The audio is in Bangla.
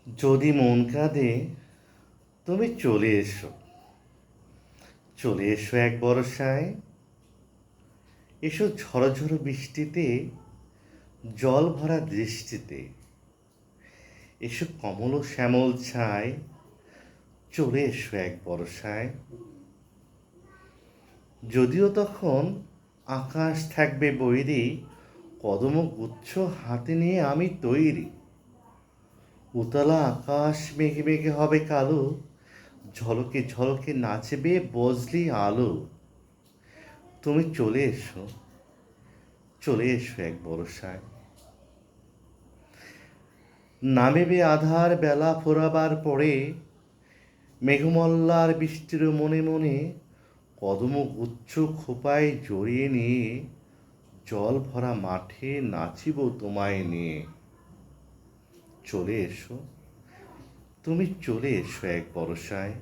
যদি মন কাঁদে তুমি চলে এসো, চলে এসো এক বরসায়। এসো ঝড়ো ঝড়ো বৃষ্টিতে, জল ভরা দৃষ্টিতে। এসো কমল ও শ্যামল ছায়, চলে এসো এক বরসায়। যদিও তখন আকাশ থাকবে বৈরী, কদম গুচ্ছ হাতে নিয়ে আমি তৈরি। উতলা আকাশ মেঘে মেঘে হবে কালো, ঝলকে ঝলকে নাচবে বজলি আলো। তুমি চলে এসো, চলে এসো এক বরসায়। নামেবে আধার বেলা ফোরাবার পরে, মেঘমল্লার বৃষ্টির মনে মনে কদম গুচ্ছ খোপায় জড়িয়ে নিয়ে জল ভরা মাঠে নাচিব তোমায় নিয়ে। চলে এসো, তুমি চলে এসো এক বরসায়।